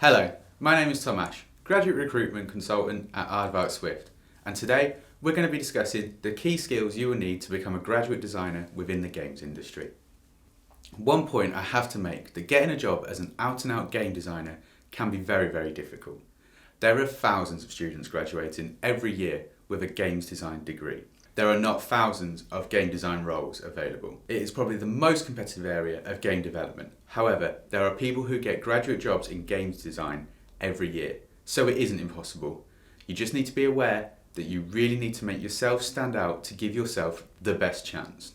Hello, my name is Tom Ash, Graduate Recruitment Consultant at Aardvark Swift, and today we're going to be discussing the key skills you will need to become a graduate designer within the games industry. One point I have to make, that getting a job as an out-and-out game designer can be very difficult. There are thousands of students graduating every year with a games design degree. There are not thousands of game design roles available. It is probably the most competitive area of game development. However, there are people who get graduate jobs in games design every year, so it isn't impossible. You just need to be aware that you really need to make yourself stand out to give yourself the best chance.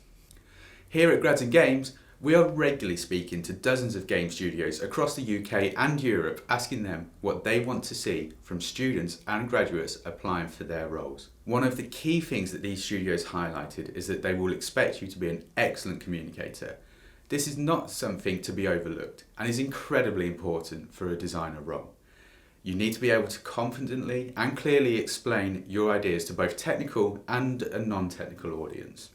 Here at Grads and Games, we are regularly speaking to dozens of game studios across the UK and Europe, asking them what they want to see from students and graduates applying for their roles. One of the key things that these studios highlighted is that they will expect you to be an excellent communicator. This is not something to be overlooked and is incredibly important for a designer role. You need to be able to confidently and clearly explain your ideas to both technical and a non-technical audience.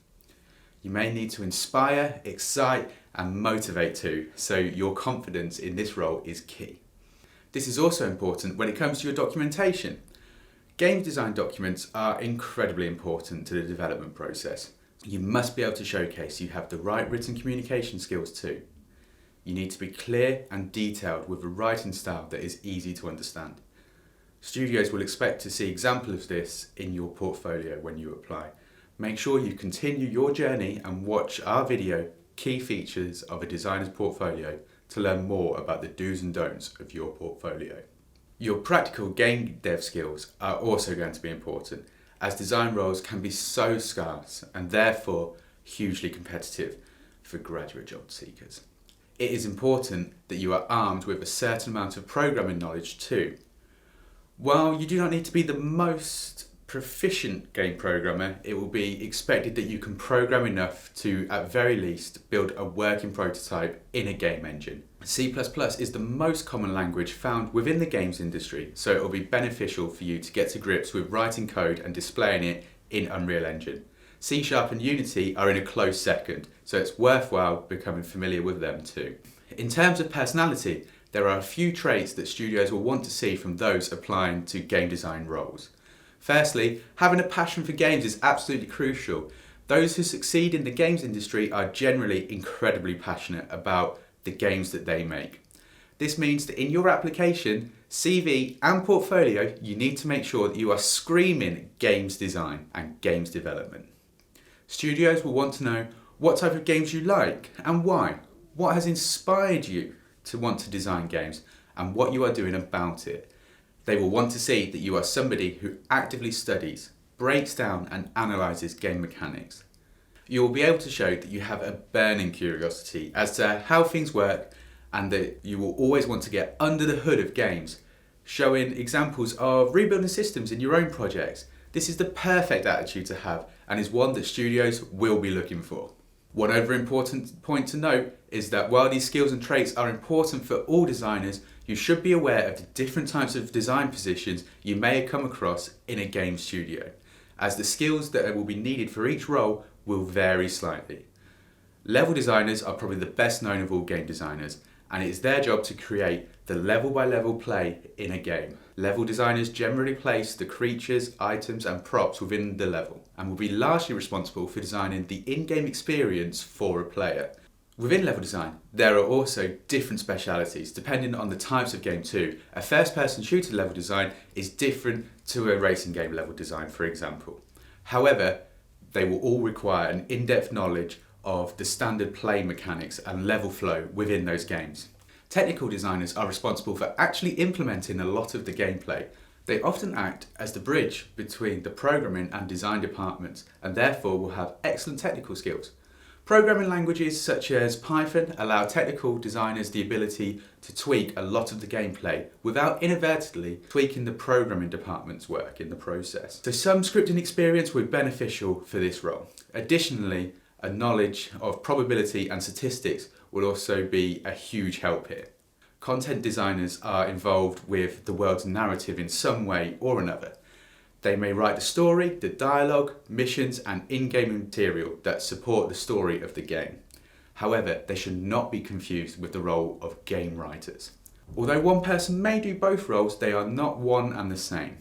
You may need to inspire, excite and motivate too, so your confidence in this role is key. This is also important when it comes to your documentation. Game design documents are incredibly important to the development process. You must be able to showcase you have the right written communication skills too. You need to be clear and detailed with a writing style that is easy to understand. Studios will expect to see examples of this in your portfolio when you apply. Make sure you continue your journey and watch our video, Key Features of a Designer's Portfolio, to learn more about the do's and don'ts of your portfolio. Your practical game dev skills are also going to be important, as design roles can be so scarce and therefore hugely competitive for graduate job seekers. It is important that you are armed with a certain amount of programming knowledge too. While you do not need to be the most proficient game programmer, it will be expected that you can program enough to, at very least, build a working prototype in a game engine. C++ is the most common language found within the games industry, so it will be beneficial for you to get to grips with writing code and displaying it in Unreal Engine. C# and Unity are in a close second, so it's worthwhile becoming familiar with them too. In terms of personality, there are a few traits that studios will want to see from those applying to game design roles. Firstly, having a passion for games is absolutely crucial. Those who succeed in the games industry are generally incredibly passionate about the games that they make. This means that in your application, CV and portfolio, you need to make sure that you are screaming games design and games development. Studios will want to know what type of games you like and why. What has inspired you to want to design games and what you are doing about it. They will want to see that you are somebody who actively studies, breaks down and analyses game mechanics. You will be able to show that you have a burning curiosity as to how things work and that you will always want to get under the hood of games, showing examples of rebuilding systems in your own projects. This is the perfect attitude to have and is one that studios will be looking for. One other important point to note is that while these skills and traits are important for all designers, you should be aware of the different types of design positions you may come across in a game studio, as the skills that will be needed for each role will vary slightly. Level designers are probably the best known of all game designers, and it is their job to create the level-by-level play in a game. Level designers generally place the creatures, items and props within the level, and will be largely responsible for designing the in-game experience for a player. Within level design, there are also different specialities depending on the types of game too. A first-person shooter level design is different to a racing game level design, for example. However, they will all require an in-depth knowledge of the standard play mechanics and level flow within those games. Technical designers are responsible for actually implementing a lot of the gameplay. They often act as the bridge between the programming and design departments and therefore will have excellent technical skills. Programming languages such as Python allow technical designers the ability to tweak a lot of the gameplay without inadvertently tweaking the programming department's work in the process. So some scripting experience would be beneficial for this role. Additionally, a knowledge of probability and statistics will also be a huge help here. Content designers are involved with the world's narrative in some way or another. They may write the story, the dialogue, missions and in-game material that support the story of the game. However, they should not be confused with the role of game writers. Although one person may do both roles, they are not one and the same.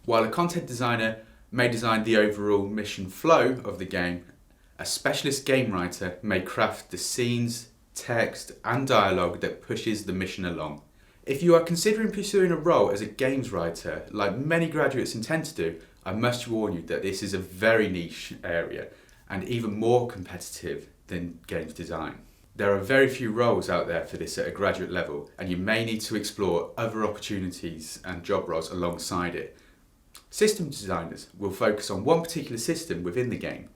While a content designer may design the overall mission flow of the game, a specialist game writer may craft the scenes, text and dialogue that pushes the mission along. If you are considering pursuing a role as a games writer, like many graduates intend to do, I must warn you that this is a very niche area and even more competitive than games design. There are very few roles out there for this at a graduate level, and you may need to explore other opportunities and job roles alongside it. System designers will focus on one particular system within the game.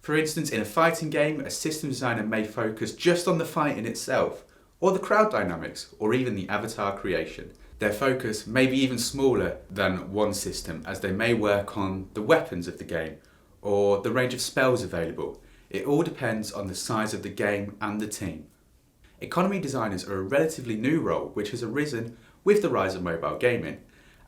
For instance, in a fighting game, a system designer may focus just on the fight in itself, or the crowd dynamics, or even the avatar creation. Their focus may be even smaller than one system, as they may work on the weapons of the game, or the range of spells available. It all depends on the size of the game and the team. Economy designers are a relatively new role which has arisen with the rise of mobile gaming.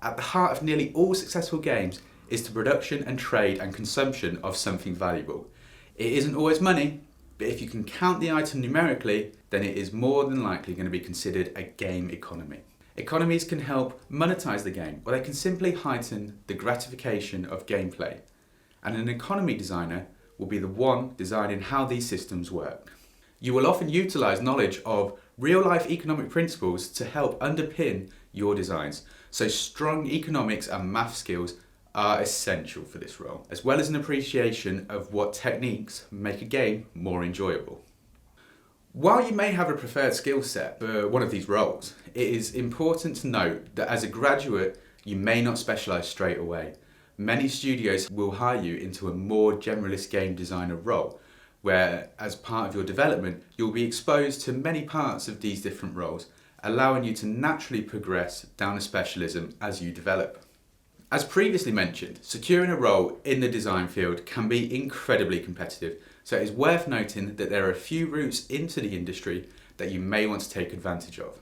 At the heart of nearly all successful games is the production and trade and consumption of something valuable. It isn't always money, but if you can count the item numerically, then it is more than likely going to be considered a game economy. Economies can help monetize the game, or they can simply heighten the gratification of gameplay. And an economy designer will be the one designing how these systems work. You will often utilize knowledge of real-life economic principles to help underpin your designs, so strong economics and math skills are essential for this role, as well as an appreciation of what techniques make a game more enjoyable. While you may have a preferred skill set for one of these roles, it is important to note that as a graduate, you may not specialize straight away. Many studios will hire you into a more generalist game designer role, where as part of your development, you'll be exposed to many parts of these different roles, allowing you to naturally progress down a specialism as you develop. As previously mentioned, securing a role in the design field can be incredibly competitive, so it is worth noting that there are a few routes into the industry that you may want to take advantage of.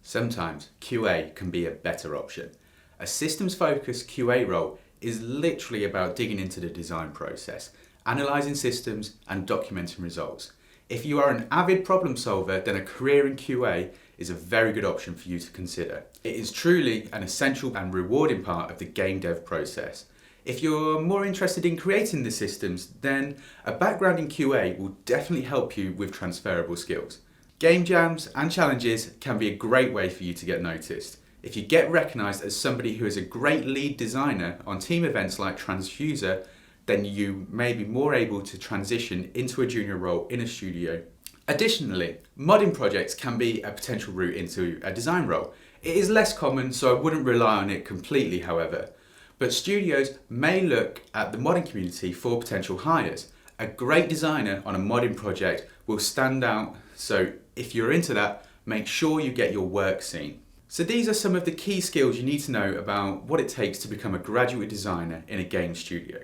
Sometimes QA can be a better option. A systems-focused QA role is literally about digging into the design process, analysing systems and documenting results. If you are an avid problem solver, then a career in QA is a very good option for you to consider. It is truly an essential and rewarding part of the game dev process. If you're more interested in creating the systems, then a background in QA will definitely help you with transferable skills. Game jams and challenges can be a great way for you to get noticed. If you get recognised as somebody who is a great lead designer on team events like Transfuser, then you may be more able to transition into a junior role in a studio. Additionally, modding projects can be a potential route into a design role. It is less common, so I wouldn't rely on it completely, however. But studios may look at the modding community for potential hires. A great designer on a modding project will stand out, so if you're into that, make sure you get your work seen. So these are some of the key skills you need to know about what it takes to become a graduate designer in a game studio.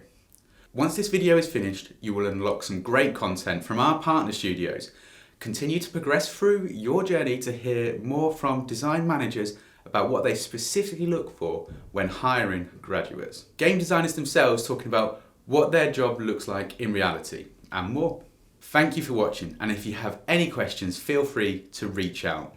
Once this video is finished, you will unlock some great content from our partner studios. Continue to progress through your journey to hear more from design managers about what they specifically look for when hiring graduates. Game designers themselves talking about what their job looks like in reality and more. Thank you for watching, and if you have any questions, feel free to reach out.